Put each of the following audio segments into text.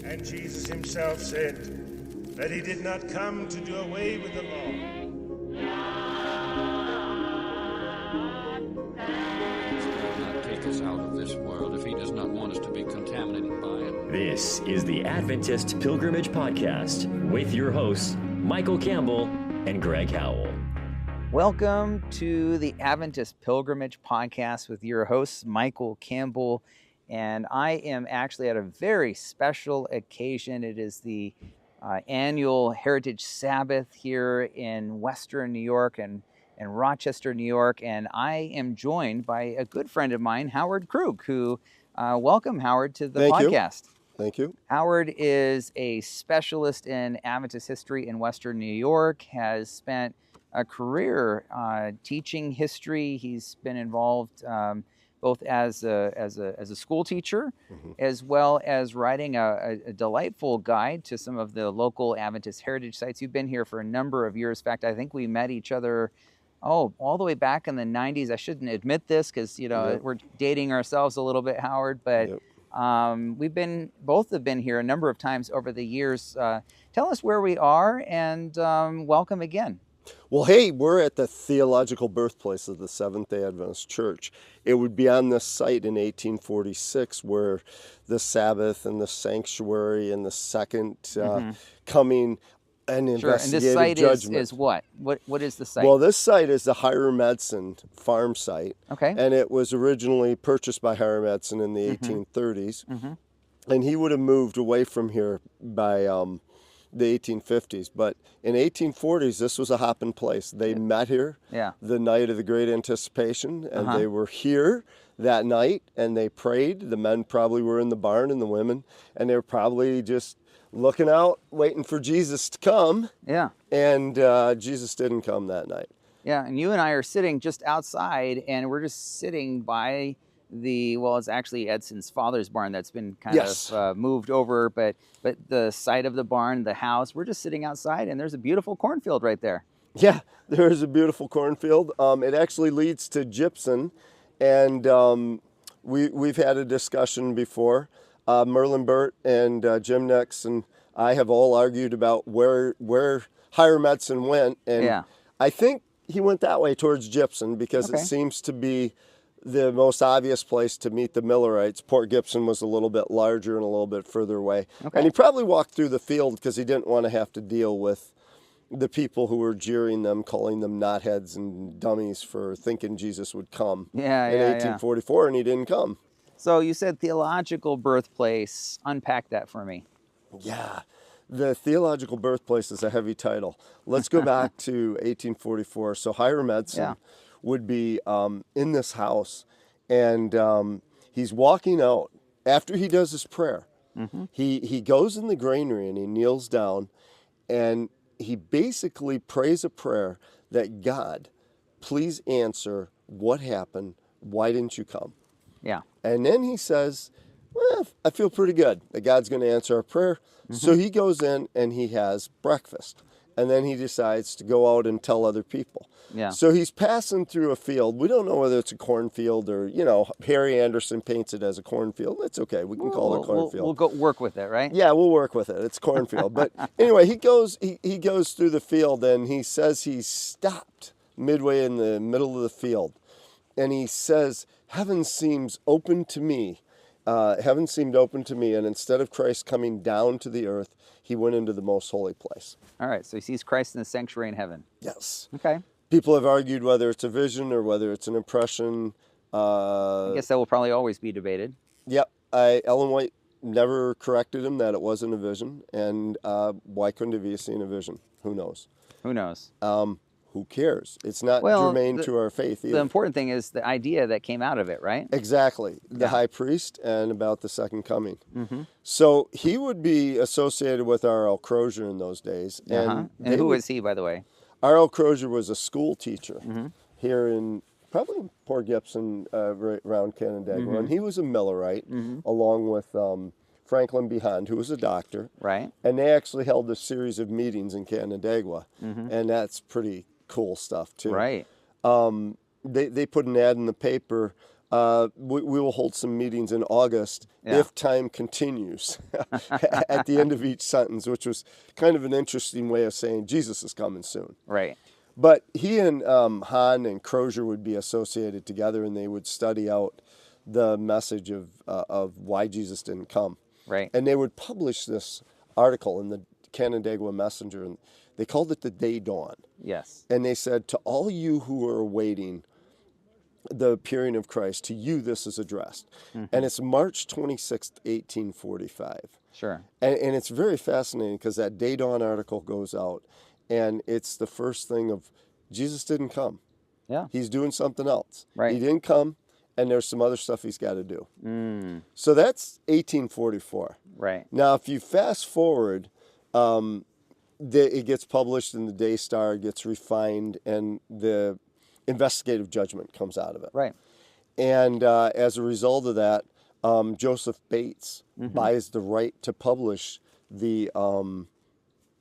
And Jesus himself said that he did not come to do away with the law. He does not take us out of this world if he does not want us to be contaminated by it. This is the Adventist Pilgrimage Podcast with your hosts, Michael Campbell and Greg Howell. Welcome to the Adventist Pilgrimage Podcast with your hosts, Michael Campbell. And I am actually at a very special occasion. It is the annual Heritage Sabbath here in Western New York and Rochester, New York. And I am joined by a good friend of mine, Howard Krug, who, welcome, Howard, to the podcast. Thank you. Howard is a specialist in Adventist history in Western New York, has spent a career teaching history. He's been involved both as a school teacher, as well as writing a delightful guide to some of the local Adventist heritage sites. You've been here for a number of years. In fact, I think we met each other, all the way back in the 90s. I shouldn't admit this because, we're dating ourselves a little bit, Howard, but both have been here a number of times over the years. Tell us where we are and welcome again. Well, hey, we're at the theological birthplace of the Seventh-day Adventist Church. It would be on this site in 1846 where the Sabbath and the sanctuary and the second coming and investigative and this site is what? What is the site? Well, this site is the Hiram Edson farm site. Okay. And it was originally purchased by Hiram Edson in the 1830s. And he would have moved away from here by the 1850s, but in 1840s this was a hopping place. They met here the night of the Great Anticipation, and they were here that night and they prayed. The men probably were in the barn and the women, and they were probably just looking out waiting for Jesus to come. And Jesus didn't come that night. And you and I are sitting just outside, and we're just sitting by it's actually Edson's father's barn that's been kind of moved over, but the site of the barn, the house, we're just sitting outside, and there's a beautiful cornfield right there. Yeah, there is a beautiful cornfield. It actually leads to gypsum, and we've had a discussion before. Merlin Burt and Jim Nix and I have all argued about where Hiram Edson went, and I think he went that way towards gypsum because it seems to be the most obvious place to meet the Millerites. Port Gibson was a little bit larger and a little bit further away. And he probably walked through the field because he didn't want to have to deal with the people who were jeering them, calling them knotheads and dummies for thinking Jesus would come in 1844, and he didn't come. So you said theological birthplace. Unpack that for me. Yeah, the theological birthplace is a heavy title. Let's go back to 1844. So Hiram Edson would be in this house, and he's walking out after he does his prayer. He goes in the granary and he kneels down, and he basically prays a prayer that God, please answer what happened. Why didn't you come? And then he says, well, I feel pretty good that God's going to answer our prayer. So he goes in and he has breakfast, and then he decides to go out and tell other people. So he's passing through a field. We don't know whether it's a cornfield or, Harry Anderson paints it as a cornfield. It's okay. We can call it a cornfield. We'll go work with it, right? Yeah, we'll work with it. It's cornfield. But anyway, he goes through the field, and he says he stopped midway in the middle of the field. And he says, heaven seemed open to me. And instead of Christ coming down to the earth, he went into the most holy place. All right, so he sees Christ in the sanctuary in heaven. Yes. Okay. People have argued whether it's a vision or whether it's an impression. I guess that will probably always be debated. Yep. Ellen White never corrected him that it wasn't a vision. And why couldn't he have seen a vision? Who knows? Who cares? It's not germane to our faith either. The important thing is the idea that came out of it, right? Exactly. The high priest and about the second coming. So he would be associated with R.L. Crozier in those days. And who was he, by the way? R.L. Crozier was a school teacher here in probably Port Gibson, right around Canandaigua. And he was a Millerite along with Franklin Behand, who was a doctor. Right. And they actually held a series of meetings in Canandaigua. And that's pretty cool stuff too. Right. They put an ad in the paper we will hold some meetings in August if time continues at the end of each sentence, which was kind of an interesting way of saying Jesus is coming soon. Right. But he and Hahn and Crozier would be associated together, and they would study out the message of why Jesus didn't come. Right. And they would publish this article in the Canandaigua Messenger, and they called it the Day Dawn. Yes. And they said, to all you who are awaiting the appearing of Christ, to you this is addressed. And it's March 26th, 1845. Sure. And it's very fascinating because that Day Dawn article goes out, and it's the first thing of Jesus didn't come. Yeah. He's doing something else. Right. He didn't come, and there's some other stuff he's got to do. So that's 1844. Right. Now, if you fast forward, it gets published in the Day Star, it gets refined, and the investigative judgment comes out of it. Right. And as a result of that, Joseph Bates buys the right to publish the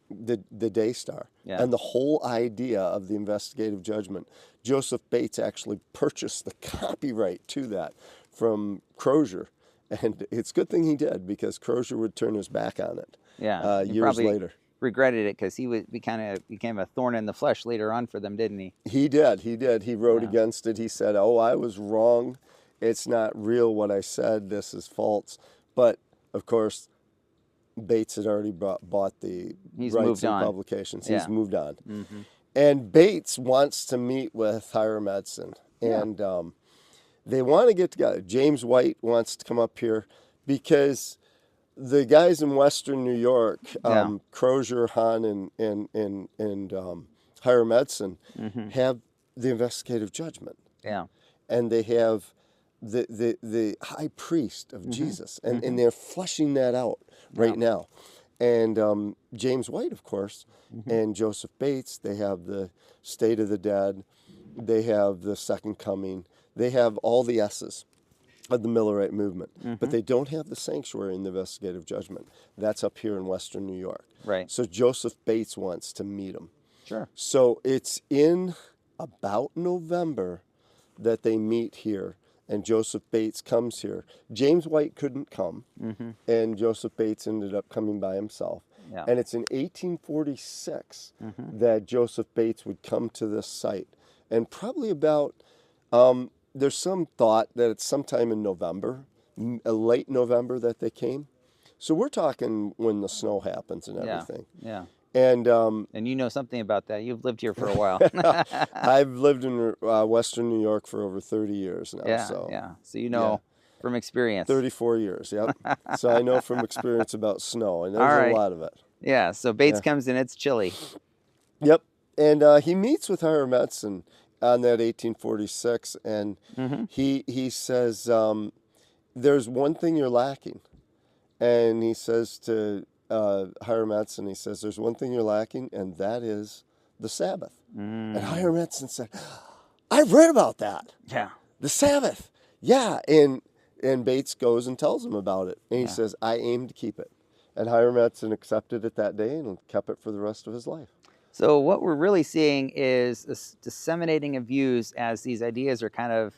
Day Star. Yeah. And the whole idea of the investigative judgment, Joseph Bates actually purchased the copyright to that from Crozier. And it's a good thing he did, because Crozier would turn his back on it years later. Regretted it because he kind of became a thorn in the flesh later on for them, didn't he? He did. He wrote against it. He said, "Oh, I was wrong. It's not real what I said. This is false." But of course, Bates had already bought the rights and publications. He's moved on. And Bates wants to meet with Hiram Edson, and they want to get together. James White wants to come up here because the guys in Western New York, Crozier, Hahn, and Hiram Edson, have the investigative judgment. Yeah. And they have the high priest of Jesus, and they're fleshing that out right now. And James White, of course, and Joseph Bates, they have the state of the dead, they have the second coming, they have all the S's of the Millerite movement, but they don't have the sanctuary in the investigative judgment. That's up here in Western New York. Right. So Joseph Bates wants to meet him. Sure. So it's in about November that they meet here, and Joseph Bates comes here. James White couldn't come, and Joseph Bates ended up coming by himself. Yeah. And it's in 1846 that Joseph Bates would come to this site. And probably about, there's some thought that it's sometime in November, late November that they came. So we're talking when the snow happens and everything. Yeah. And you know something about that. You've lived here for a while. I've lived in Western New York for over 30 years now. Yeah, so, So you know from experience. 34 years, yep. So I know from experience about snow, and there's a lot of it. Yeah, so Bates comes in, it's chilly. Yep, and he meets with Hiram Edson on that 1846, and he says, there's one thing you're lacking. And he says to Hiram Edson, he says, there's one thing you're lacking, and that is the Sabbath. And Hiram Edson said, I've read about that. Yeah. The Sabbath. Yeah. And Bates goes and tells him about it. And he says, I aim to keep it. And Hiram Edson accepted it that day and kept it for the rest of his life. So what we're really seeing is this disseminating of views as these ideas are kind of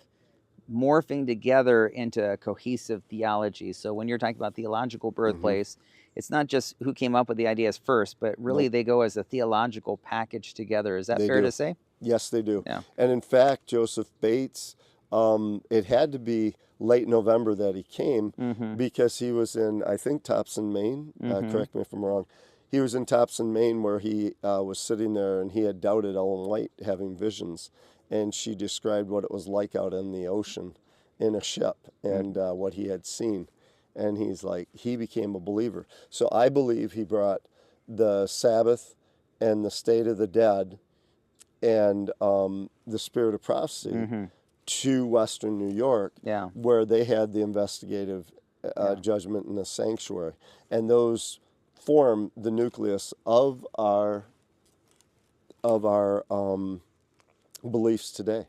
morphing together into a cohesive theology. So when you're talking about theological birthplace, it's not just who came up with the ideas first, but really they go as a theological package together. Is that fair to say? Yes, they do. Yeah. And in fact, Joseph Bates, it had to be late November that he came because he was in, I think, Topsom, Maine. Correct me if I'm wrong. He was in Topsom, Maine, where he was sitting there, and he had doubted Ellen White having visions. And she described what it was like out in the ocean in a ship and what he had seen. And he's like, he became a believer. So I believe he brought the Sabbath and the state of the dead and the spirit of prophecy to Western New York, where they had the investigative judgment in the sanctuary. And those form the nucleus of our beliefs today.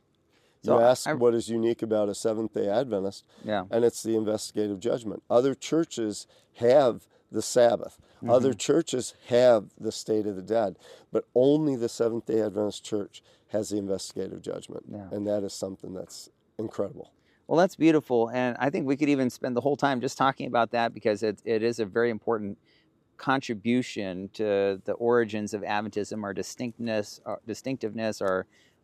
So you ask what is unique about a Seventh-day Adventist, and it's the investigative judgment. Other churches have the Sabbath. Other churches have the state of the dead, but only the Seventh-day Adventist Church has the investigative judgment, and that is something that's incredible. Well, that's beautiful. And I think we could even spend the whole time just talking about that, because it is a very important contribution to the origins of Adventism, our distinctiveness,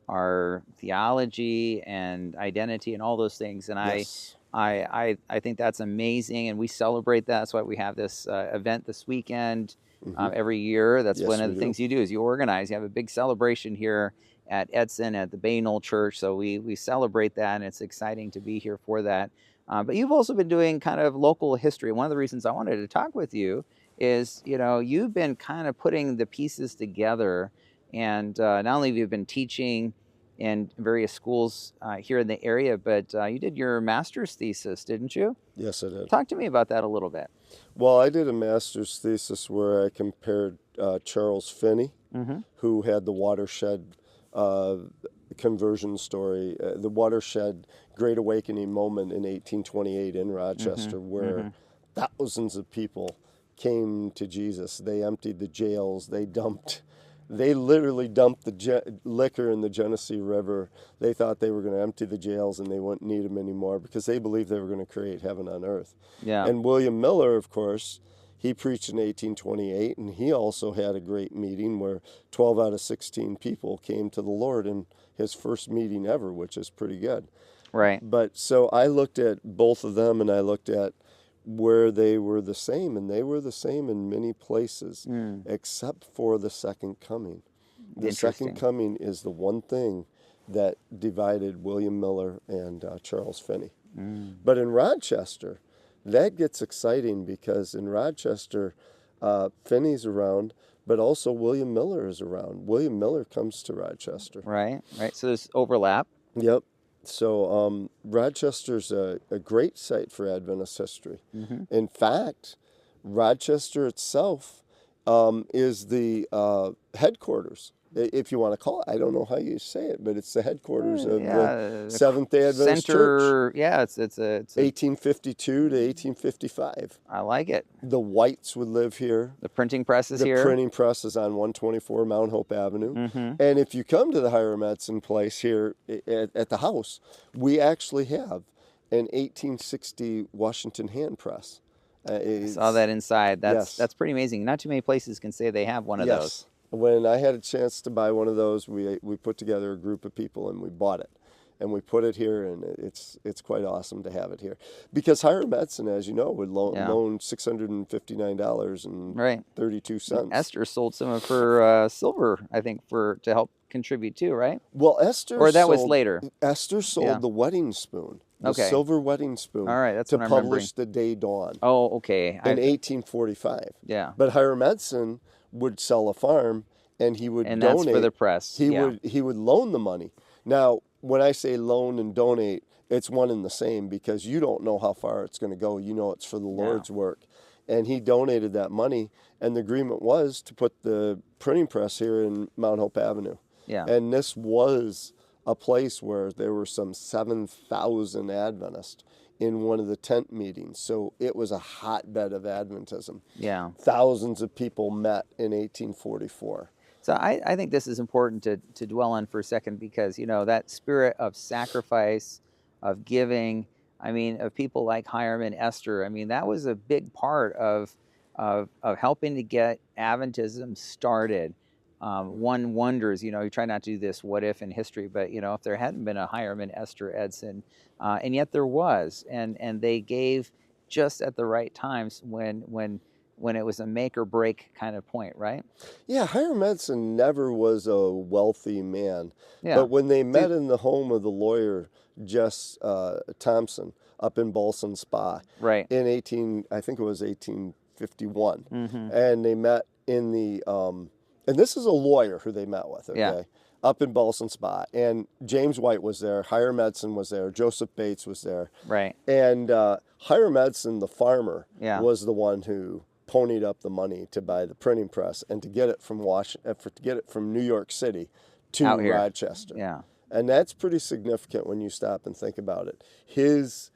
our theology and identity and all those things. And Yes. I think that's amazing, and we celebrate that. That's why we have this event this weekend every year. That's Yes, one of we the do. things you do is you organize. You have a big celebration here at Edson at the Bay Knoll Church. So we celebrate that, and it's exciting to be here for that. But you've also been doing kind of local history. One of the reasons I wanted to talk with you is, you've been kind of putting the pieces together, and not only have you been teaching in various schools here in the area, but you did your master's thesis, didn't you? Yes, I did. Talk to me about that a little bit. Well, I did a master's thesis where I compared Charles Finney, who had the watershed conversion story, the watershed Great Awakening moment in 1828 in Rochester, where thousands of people came to Jesus. They emptied the jails. They literally dumped the liquor in the Genesee River. They thought they were going to empty the jails and they wouldn't need them anymore because they believed they were going to create heaven on earth. Yeah. And William Miller, of course, he preached in 1828, and he also had a great meeting where 12 out of 16 people came to the Lord in his first meeting ever, which is pretty good. Right. But so I looked at both of them, and I looked at where they were the same, and they were the same in many places, except for the second coming. The second coming is the one thing that divided William Miller and Charles Finney. But in Rochester, that gets exciting, because in Rochester, Finney's around, but also William Miller is around. William Miller comes to Rochester. Right. So there's overlap. Yep. So Rochester's a great site for Adventist history. In fact, Rochester itself is the headquarters, if you want to call it. I don't know how you say it, but it's the headquarters of the Seventh-day Adventist Church. Yeah, it's 1852 to 1855. I like it. The Whites would live here. The printing press is here. The printing press is on 124 Mount Hope Avenue. And if you come to the Hiram Edson place here at the house, we actually have an 1860 Washington hand press. I saw that inside. That's pretty amazing. Not too many places can say they have one of those. When I had a chance to buy one of those, we put together a group of people and we bought it. And we put it here, and it's quite awesome to have it here. Because Hiram Edson, as you know, would loan $659.32. Esther sold some of her silver, I think, to help contribute too, right? Well, Esther was later. Esther sold the wedding spoon, the silver wedding spoon. All right, that's to what I'm publish The Day Dawn. Oh, okay. In 1845. Yeah. But Hiram Edson would sell a farm, and he would donate. And that's for the press. He would loan the money. Now, when I say loan and donate, it's one and the same, because you don't know how far it's going to go. You know it's for the Lord's work. And he donated that money, and the agreement was to put the printing press here in Mount Hope Avenue. Yeah. And this was a place where there were some 7,000 Adventists in one of the tent meetings. So it was a hotbed of Adventism. Yeah. Thousands of people met in 1844. So I think this is important to dwell on for a second, because, that spirit of sacrifice, of giving, of people like Hiram and Esther, that was a big part of helping to get Adventism started. One wonders, you try not to do this what if in history, but, if there hadn't been a Hiram and Esther Edson, and yet there was, and they gave just at the right times when it was a make or break kind of point, right? Yeah, Hiram Edson never was a wealthy man. Yeah. But when they met in the home of the lawyer, Jess Thompson, up in Balsam Spa, right, in 1851, and they met in the, and this is a lawyer who they met with, okay? Up in Balsam Spa, and James White was there, Hiram Edson was there, Joseph Bates was there, right, and Hiram Edson, the farmer, was the one who ponied up the money to buy the printing press and to get it from New York City to Rochester. Yeah, and that's pretty significant when you stop and think about it. His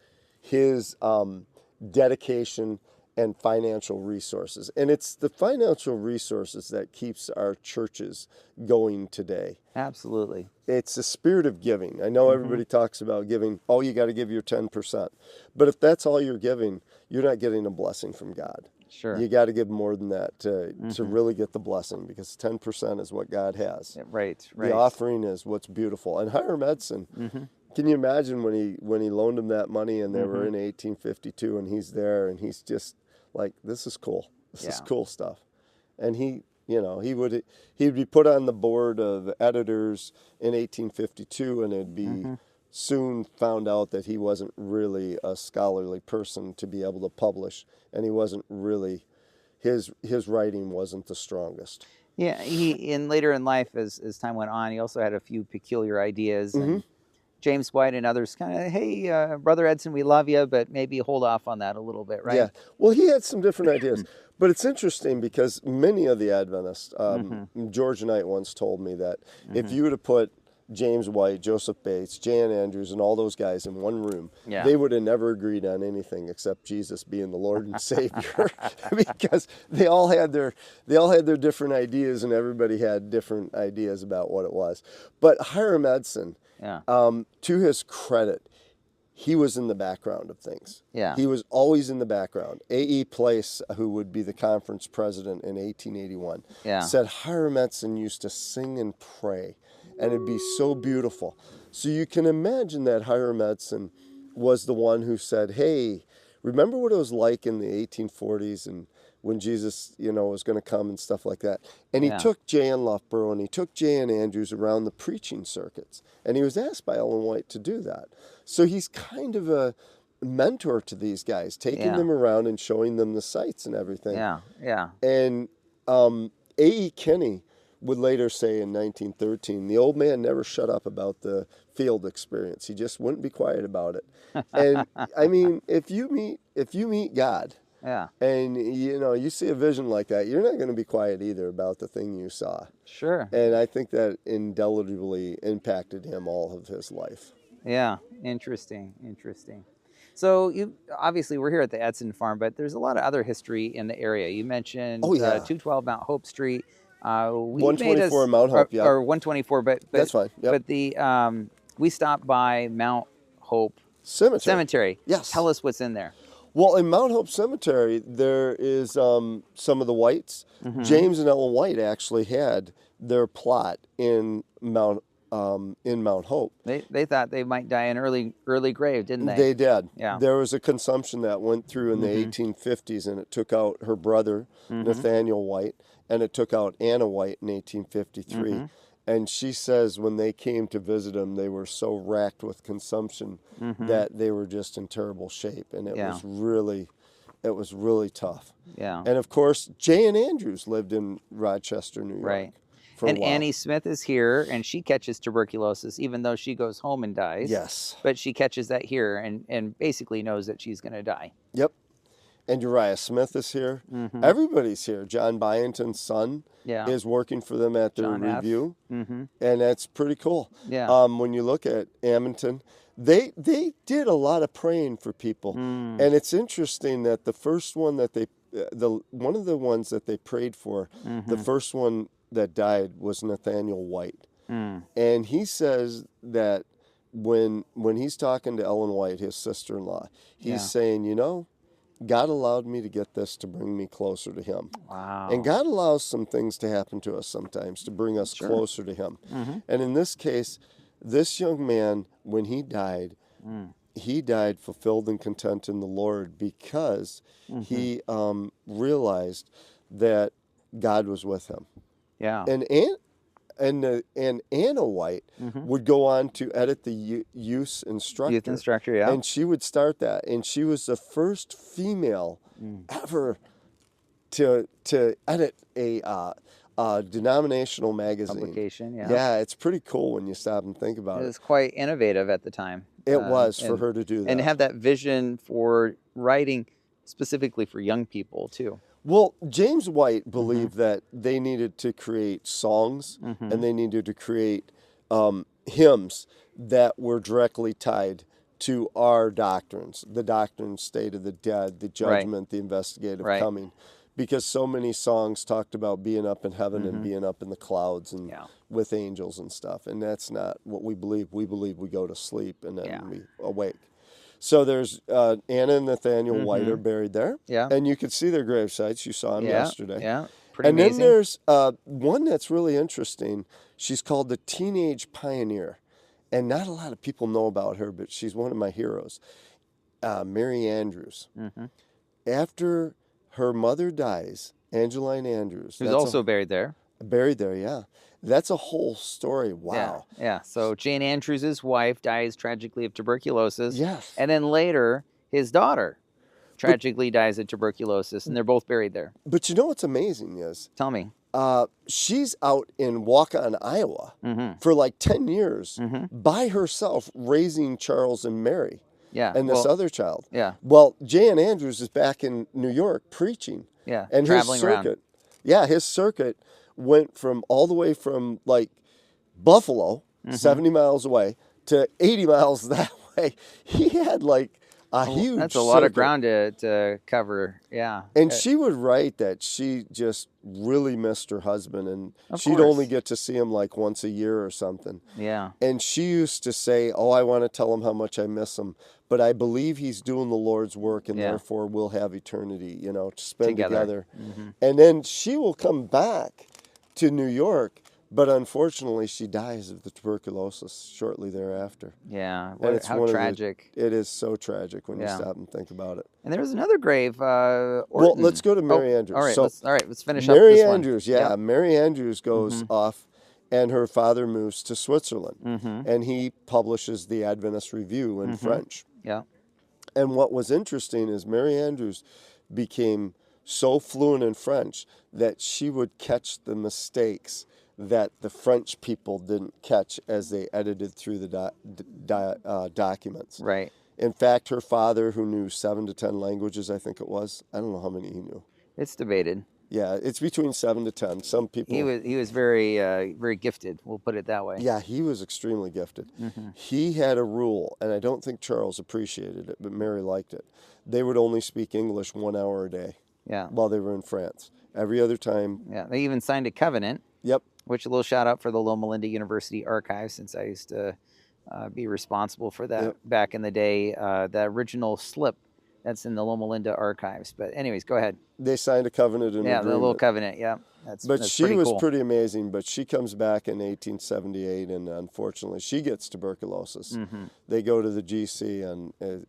dedication and financial resources. And it's the financial resources that keeps our churches going today. Absolutely. It's the spirit of giving. I know everybody talks about giving. Oh, you got to give your 10%. But if that's all you're giving, you're not getting a blessing from God. Sure. You got to give more than that to really get the blessing, because 10% is what God has. Yeah, right. The offering is what's beautiful. And Hiram Edson, can you imagine when he loaned him that money, and they were in 1852, and he's there, and he's just like, this is cool. This is cool stuff. And he would be put on the board of editors in 1852, and it'd be soon found out that he wasn't really a scholarly person to be able to publish, and he wasn't really, his writing wasn't the strongest. Yeah, later in life, as time went on, he also had a few peculiar ideas. And James White and others kind of, hey, Brother Edson, we love you, but maybe hold off on that a little bit, right? Yeah. Well, he had some different ideas. But it's interesting because many of the Adventists, George Knight once told me that if you were to put James White, Joseph Bates, Jan Andrews, and all those guys in one room, they would have never agreed on anything except Jesus being the Lord and Savior, because they all had their different ideas, and everybody had different ideas about what it was. But Hiram Edson, to his credit, he was in the background of things. Yeah. He was always in the background. A.E. Place, who would be the conference president in 1881, said Hiram Edson used to sing and pray, and it'd be so beautiful. So you can imagine that Hiram Edson was the one who said, hey, remember what it was like in the 1840s and when Jesus, was going to come and stuff like that. And he took J.N. Loughborough and he took J.N. Andrews around the preaching circuits. And he was asked by Ellen White to do that. So he's kind of a mentor to these guys, taking them around and showing them the sights and everything. And A.E. Kinney would later say in 1913, the old man never shut up about the field experience. He just wouldn't be quiet about it. And I mean, if you meet God, and you see a vision like that, you're not going to be quiet either about the thing you saw. Sure. And I think that indelibly impacted him all of his life. Yeah, interesting. So obviously we're here at the Edson farm, but there's a lot of other history in the area. You mentioned 212 Mount Hope Street. 124 Mount Hope, or 124, but that's fine. Yep. But we stopped by Mount Hope Cemetery. Yes. Tell us what's in there. Well, in Mount Hope Cemetery, there is some of the Whites. James and Ellen White actually had their plot in Mount Hope. They thought they might die an early grave, didn't they? They did. Yeah. There was a consumption that went through in the 1850s, and it took out her brother, Nathaniel White, and it took out Anna White in 1853. And she says when they came to visit him, they were so racked with consumption that they were just in terrible shape, and it was really tough. Yeah. And of course, J.N. Andrews lived in Rochester, New York. Right. And Annie Smith is here, and she catches tuberculosis, even though she goes home and dies. Yes. But she catches that here and basically knows that she's going to die. Yep. And Uriah Smith is here. Everybody's here. John Byington's son is working for them at their review. And that's pretty cool. Yeah. When you look at Ammonton, they did a lot of praying for people. And it's interesting that the first one that one of the ones that they prayed for, the first one that died was Nathaniel White. And he says that when he's talking to Ellen White, his sister-in-law, he's saying, God allowed me to get this to bring me closer to him. Wow. And God allows some things to happen to us sometimes to bring us closer to him. And in this case, this young man, when he died fulfilled and content in the Lord because he realized that God was with him. Yeah. And Anna White would go on to edit the Youth Instructor. Yeah. And she would start that. And she was the first female ever to edit a denominational magazine. Publication, yeah. Yeah, it's pretty cool when you stop and think about it. It was quite innovative at the time. It was for her to do that. And have that vision for writing specifically for young people, too. Well, James White believed that they needed to create songs and they needed to create hymns that were directly tied to our doctrines, the doctrine, state of the dead, the judgment, the investigative coming, because so many songs talked about being up in heaven and being up in the clouds and with angels and stuff, and that's not what we believe. We believe we go to sleep and then we awake. So there's Anna and Nathaniel White are buried there, and you can see their grave sites. You saw them yesterday. Yeah, pretty amazing. Then there's one that's really interesting. She's called the Teenage Pioneer. And not a lot of people know about her, but she's one of my heroes, Mary Andrews. After her mother dies, Angeline Andrews. Who's also buried there. Buried there, yeah. That's a whole story. Wow. Yeah. So Jane Andrews' wife dies tragically of tuberculosis. Yes. And then later, his daughter tragically dies of tuberculosis, and they're both buried there. But you know what's amazing is? Tell me. She's out in Waukon, Iowa for like 10 years by herself raising Charles and Mary and this other child. Yeah. Well, Jan Andrews is back in New York preaching. Yeah, and traveling his circuit. around. Yeah, his circuit went from all the way from like Buffalo, 70 miles away, to 80 miles that way. He had like a huge That's a lot of ground to cover, And she would write that she just really missed her husband, and she'd course. only get to see him like once a year or something. Yeah. And she used to say, I want to tell him how much I miss him, but I believe he's doing the Lord's work, and therefore we'll have eternity, to spend together. And then she will come back to New York, but unfortunately she dies of the tuberculosis shortly thereafter. Yeah, how tragic. It is so tragic when you stop and think about it. And there was another grave. Well, let's go to Mary Andrews. All right, let's finish Mary up this Andrews, one. Mary Andrews goes off, and her father moves to Switzerland, and he publishes the Adventist Review in French. Yeah. And what was interesting is Mary Andrews became so fluent in French that she would catch the mistakes that the French people didn't catch as they edited through the documents. Right. In fact, her father, who knew 7 to 10 languages, I think it was, I don't know how many he knew. It's debated. Yeah, it's between 7 to 10. Some people. He was very very gifted. We'll put it that way. Yeah, he was extremely gifted. He had a rule, and I don't think Charles appreciated it, but Mary liked it. They would only speak English 1 hour a day. Yeah. While they were in France. Every other time. Yeah, they even signed a covenant. Yep. Which, a little shout out for the Loma Linda University Archives, since I used to be responsible for that back in the day. The original slip that's in the Loma Linda Archives. But anyways, go ahead. They signed a covenant and the little covenant. Yeah, But she was cool. pretty amazing. But she comes back in 1878, and unfortunately, she gets tuberculosis. They go to the GC, and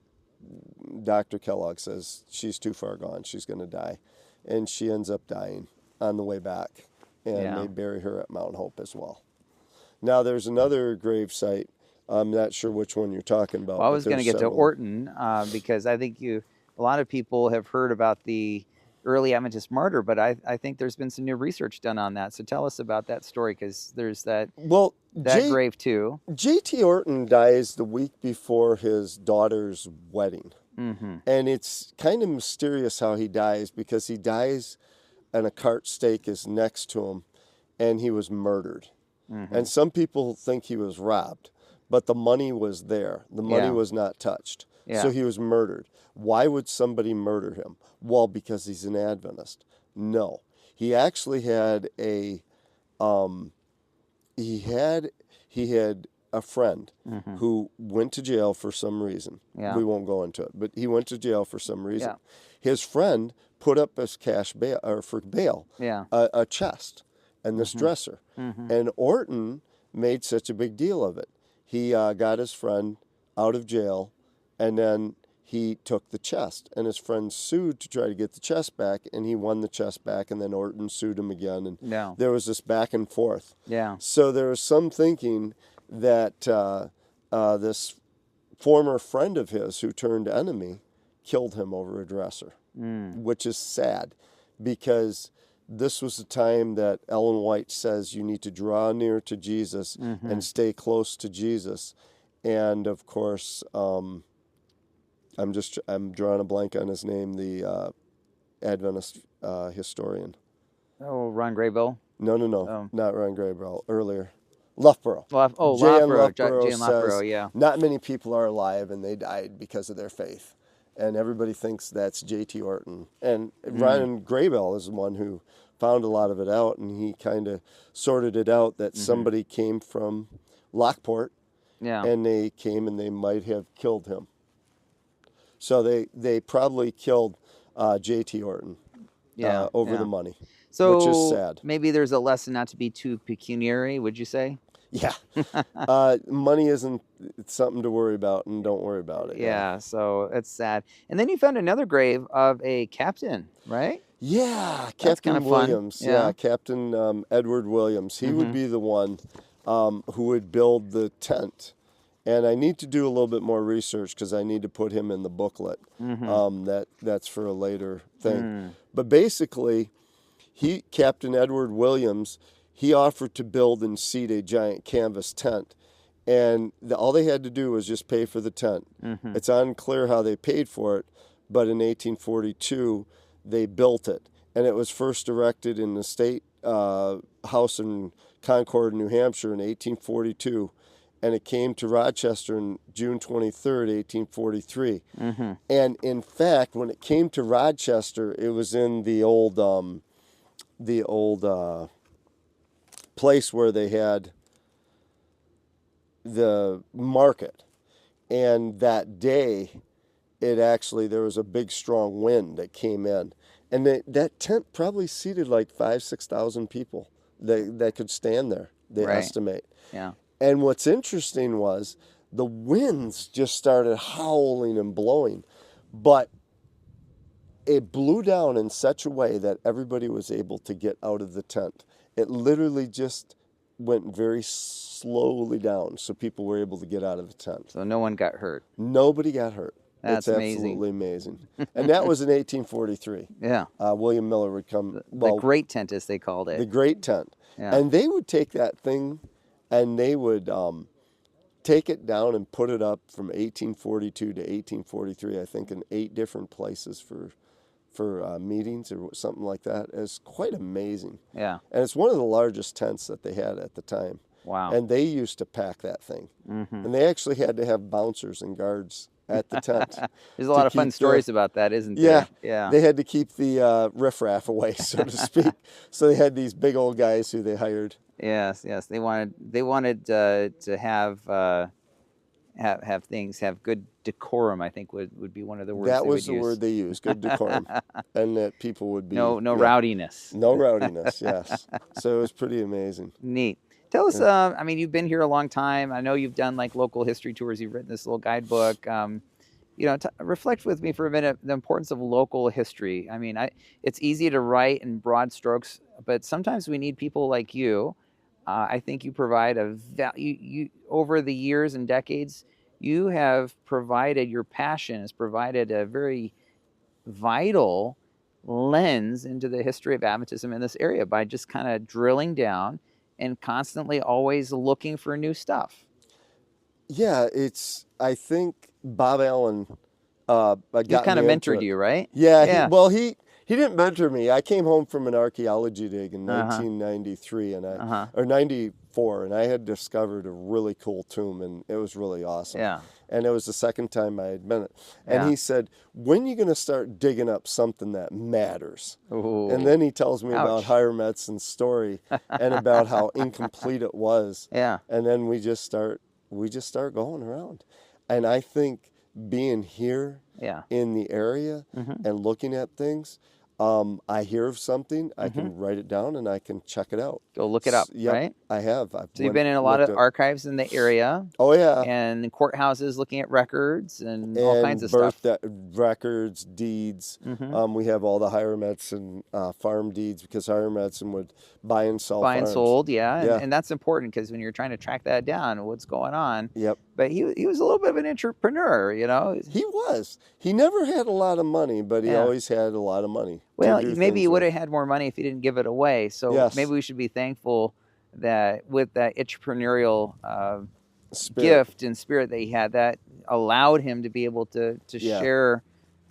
Dr. Kellogg says she's too far gone. She's going to die, and she ends up dying on the way back. And they bury her at Mount Hope as well. Now, there's another grave site. I'm not sure which one you're talking about. Well, I was going to get to Orton because I think a lot of people have heard about the early Adventist martyr, but I think there's been some new research done on that. So tell us about that story, because there's that grave too. J.T. Orton dies the week before his daughter's wedding. And it's kind of mysterious how he dies, because he dies and a cart stake is next to him, and he was murdered. And some people think he was robbed, but the money was there. The money was not touched. So he was murdered. Why would somebody murder him? Well, because he's an Adventist. No. He actually had he had a friend who went to jail for some reason. We won't go into it, but he went to jail for some reason. His friend put up as cash bail, or for bail, a chest and this dresser. And Orton made such a big deal of it. He got his friend out of jail, and then he took the chest. And his friend sued to try to get the chest back, and he won the chest back, and then Orton sued him again. And there was this back and forth. So there was some thinking that this former friend of his who turned enemy killed him over a dresser, which is sad, because this was the time that Ellen White says you need to draw near to Jesus and stay close to Jesus. And of course, I'm drawing a blank on his name, the Adventist historian. Oh, Ron Graybill? No, not Ron Graybill. Earlier. Loughborough. Loughborough. J.N. Loughborough Loughborough, says, yeah. not many people are alive, and they died because of their faith. And everybody thinks that's J.T. Orton. And Ryan Graybell is the one who found a lot of it out, and he kind of sorted it out that somebody came from Lockport, and they came and they might have killed him. So they probably killed J.T. Orton over the money, so which is sad. Maybe there's a lesson not to be too pecuniary, would you say? Yeah. Money isn't something to worry about, and don't worry about it. Yeah, so it's sad. And then you found another grave of a captain, right? Yeah, That's Captain kind of Williams. fun. Yeah. Captain Edward Williams. He would be the one who would build the tent. And I need to do a little bit more research because I need to put him in the booklet. That's for a later thing. But basically, Captain Edward Williams, he offered to build and seat a giant canvas tent. And all they had to do was just pay for the tent. It's unclear how they paid for it, but in 1842, they built it. And it was first erected in the State House in Concord, New Hampshire in 1842. And it came to Rochester on June 23rd, 1843. And in fact, when it came to Rochester, it was in the old place where they had the market. And that day, there was a big strong wind that came in. And that tent probably seated like 5,000-6,000 people that could stand there, they estimate. Yeah. And what's interesting was the winds just started howling and blowing, but it blew down in such a way that everybody was able to get out of the tent. It literally just went very slowly down, so people were able to get out of the tent. So no one got hurt. Nobody got hurt. That's amazing. Absolutely amazing. And that was in 1843. Yeah. William Miller would come. The Great Tent, as they called it. The Great Tent. Yeah. And they would take that thing and they would take it down and put it up from 1842 to 1843, I think, in 8 different places for meetings or something like that. It's quite amazing. Yeah. And it's one of the largest tents that they had at the time. Wow. And they used to pack that thing. And they actually had to have bouncers and guards at the tent. There's a lot of fun stories about that, isn't there? Yeah. They had to keep the riffraff away, so to speak. So they had these big old guys who they hired. Yes. They wanted to have things have good decorum. I think would be one of the words. That was the word they used, good decorum, and that people would be no rowdiness. No rowdiness. Yes. So it was pretty amazing. Neat. Tell us. I mean, you've been here a long time. I know you've done like local history tours. You've written this little guidebook. Reflect with me for a minute the importance of local history. I mean, it's easy to write in broad strokes, but sometimes we need people like you. I think you provide you over the years and decades, you have provided, your passion has provided a very vital lens into the history of Adventism in this area by just kind of drilling down and constantly always looking for new stuff. Yeah, I think Bob Allen he kind of mentored you, right? Yeah. He didn't mentor me. I came home from an archaeology dig in 1993 or 94, and I had discovered a really cool tomb, and it was really awesome. Yeah. And it was the second time I had been it. And he said, "When are you going to start digging up something that matters?" Ooh. And then he tells me about Hiram Edson's story and about how incomplete it was. Yeah. And then we just start going around. And I think being here in the area and looking at things, I hear of something, I can write it down and I can check it out. Go look it up, right? I have. So you've been in a lot of archives in the area. Oh, yeah. And courthouses looking at records and all kinds of stuff. Records, deeds. We have all the Hiram Edson farm deeds because Hiram Edson would buy and sell farms. Buy and sold, and that's important because when you're trying to track that down, what's going on. Yep. But he was a little bit of an entrepreneur, He was. He never had a lot of money, but he always had a lot of money. Well, maybe he would have had more money if he didn't give it away. So maybe we should be thankful that with that entrepreneurial gift and spirit that he had, that allowed him to be able to share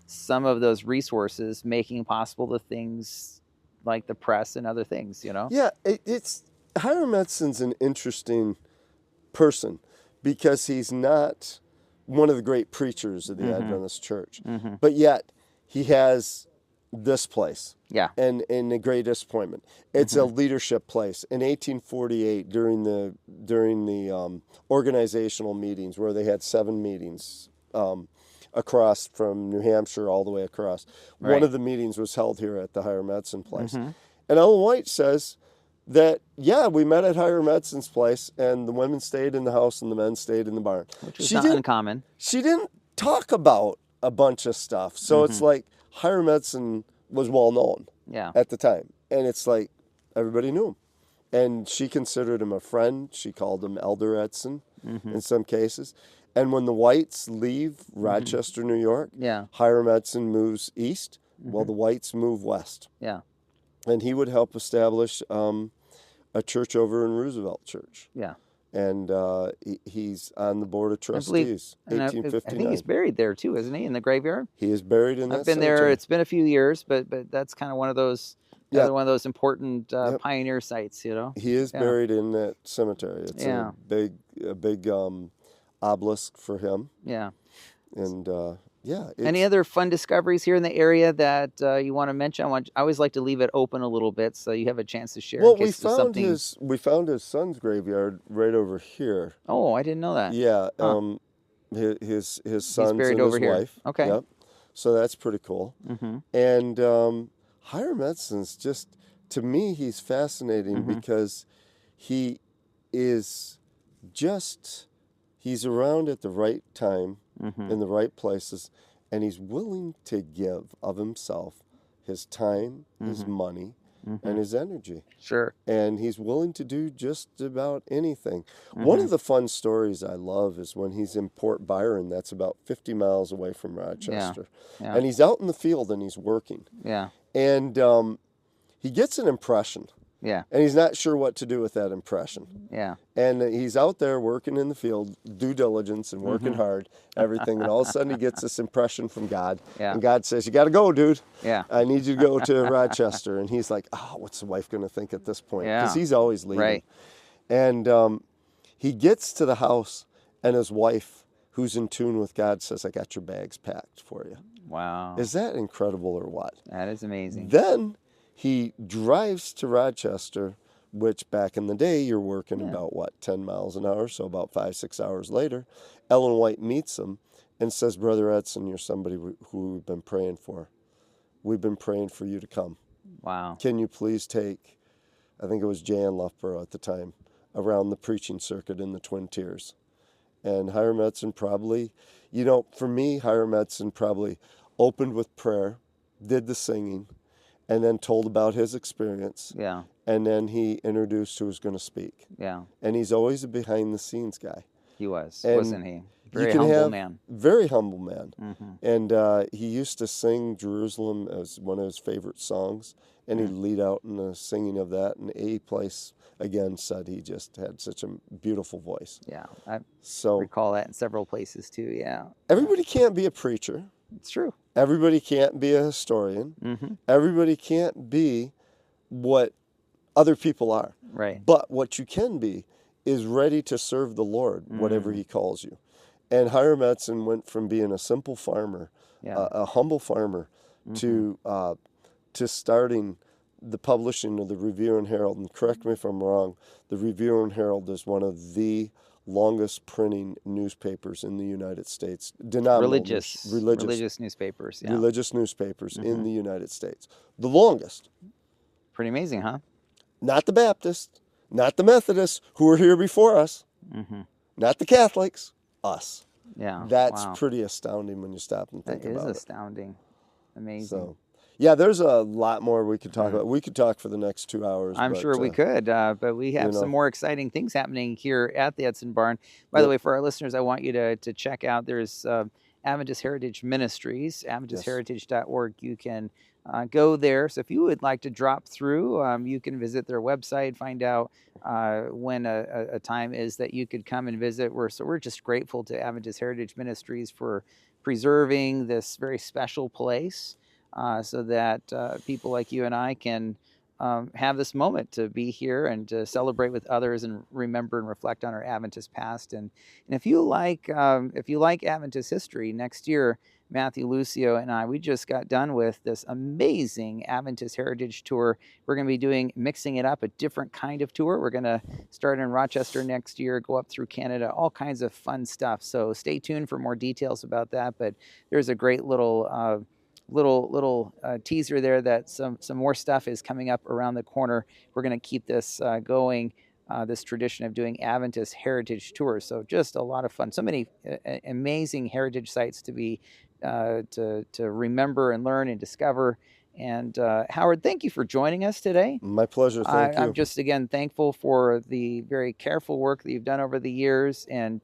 some of those resources, making possible the things like the press and other things, Yeah, it's Hiram Edson's an interesting person because he's not one of the great preachers of the Adventist Church, but yet he has this place. Yeah. And a great disappointment. It's a leadership place. In 1848, during the organizational meetings, where they had 7 meetings across from New Hampshire all the way across, one of the meetings was held here at the Hiram Edson place. And Ellen White says that, yeah, we met at Hiram Edson's place, and the women stayed in the house and the men stayed in the barn. Which is not uncommon. She didn't talk about a bunch of stuff. So it's like Hiram Edson was well known at the time. And it's like everybody knew him. And she considered him a friend. She called him Elder Edson in some cases. And when the Whites leave Rochester, New York, Hiram Edson moves east, while the Whites move west. Yeah. And he would help establish a church over in Roosevelt Church. Yeah. And he's on the board of trustees, 1859. I think he's buried there too, isn't he, in the graveyard? He is buried in that I've been cemetery. there. It's been a few years, but that's kind of one of those one of those important pioneer sites, you know. He is buried in that cemetery. It's a big obelisk for him. Yeah. And any other fun discoveries here in the area that you want to mention? I always like to leave it open a little bit so you have a chance to share. Well, we found his son's graveyard right over here. Oh, I didn't know that. Yeah, his sons buried and over his here. wife. Okay. Yep. So that's pretty cool. And Hiram Edson's just, to me, he's fascinating because he is just, he's around at the right time in the right places, and he's willing to give of himself, his time, his money, and his energy. Sure. And he's willing to do just about anything. One of the fun stories I love is when he's in Port Byron, that's about 50 miles away from Rochester. Yeah. And he's out in the field and he's working. Yeah. And he gets an impression. Yeah. And he's not sure what to do with that impression. Yeah. And he's out there working in the field, due diligence and working hard, everything. And all of a sudden he gets this impression from God. Yeah. And God says, you got to go, dude. Yeah. I need you to go to Rochester. And he's like, oh, what's the wife going to think at this point? Because he's always leaving. Right. And he gets to the house, and his wife, who's in tune with God, says, I got your bags packed for you. Wow. Is that incredible or what? That is amazing. Then he drives to Rochester, which back in the day, you're working about, 10 miles an hour, so about 5-6 hours later. Ellen White meets him and says, Brother Edson, you're somebody who we've been praying for. We've been praying for you to come. Wow. Can you please take, I think it was Jan Loughborough at the time, around the preaching circuit in the Twin Tiers? And Hiram Edson probably, for me, Hiram Edson probably opened with prayer, did the singing, and then told about his experience. Yeah. And then he introduced who was going to speak. Yeah. And he's always a behind-the-scenes guy. He was, And wasn't he? Very humble man. Very humble man. And he used to sing Jerusalem as one of his favorite songs, and he'd lead out in the singing of that. And A. Place, again, said he just had such a beautiful voice. Yeah. I So recall that in several places too, yeah. everybody can't be a preacher. It's true. Everybody can't be a historian. Everybody can't be what other people are. Right. But what you can be is ready to serve the Lord, whatever he calls you. And Hiram Edson went from being a simple farmer, a humble farmer, to starting the publishing of the Review and Herald. And correct me if I'm wrong, the Review and Herald is one of the longest printing newspapers in the United States. Religious newspapers. Yeah. Religious newspapers in the United States. The longest. Pretty amazing, huh? Not the Baptists, not the Methodists who were here before us, not the Catholics, us. Yeah. That's pretty astounding when you stop and think about it. about That is astounding. Amazing. So, yeah, there's a lot more we could talk about. We could talk for the next 2 hours. I'm sure we could, but we have some more exciting things happening here at the Edson Barn. By the way, for our listeners, I want you to check out, there's Adventist Heritage Ministries, AdventistHeritage.org. You can go there. So if you would like to drop through, you can visit their website, find out when a time is that you could come and visit. We're just grateful to Adventist Heritage Ministries for preserving this very special place so that people like you and I can have this moment to be here and to celebrate with others and remember and reflect on our Adventist past. And if you like Adventist history, next year, Matthew, Lucio, and I, we just got done with this amazing Adventist Heritage Tour. We're going to be mixing it up, a different kind of tour. We're going to start in Rochester next year, go up through Canada, all kinds of fun stuff. So stay tuned for more details about that. But there's a great little teaser there that some more stuff is coming up around the corner. We're going to keep this going. This tradition of doing Adventist heritage tours. So just a lot of fun. So many amazing heritage sites to be to remember and learn and discover. And Howard, thank you for joining us today. My pleasure. Thank you. I'm just again thankful for the very careful work that you've done over the years, and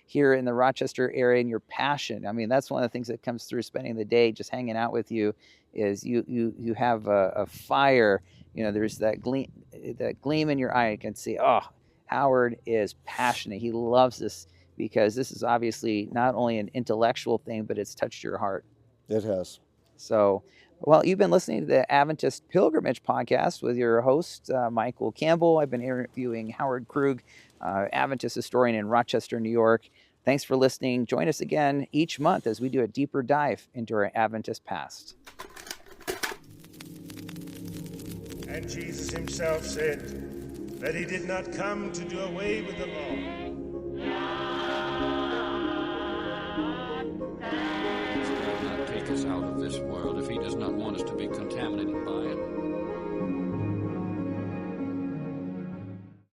here in the Rochester area, and your passion. I mean, that's one of the things that comes through spending the day just hanging out with you. Is you have a fire. You know, there's that gleam in your eye. You can see, oh, Howard is passionate. He loves this because this is obviously not only an intellectual thing, but it's touched your heart. It has. So, well, you've been listening to the Adventist Pilgrimage Podcast with your host, Michael Campbell. I've been interviewing Howard Krug, Adventist historian in Rochester, New York. Thanks for listening. Join us again each month as we do a deeper dive into our Adventist past. And Jesus himself said that he did not come to do away with the law. He will not take us out of this world if he does not want us to be contaminated by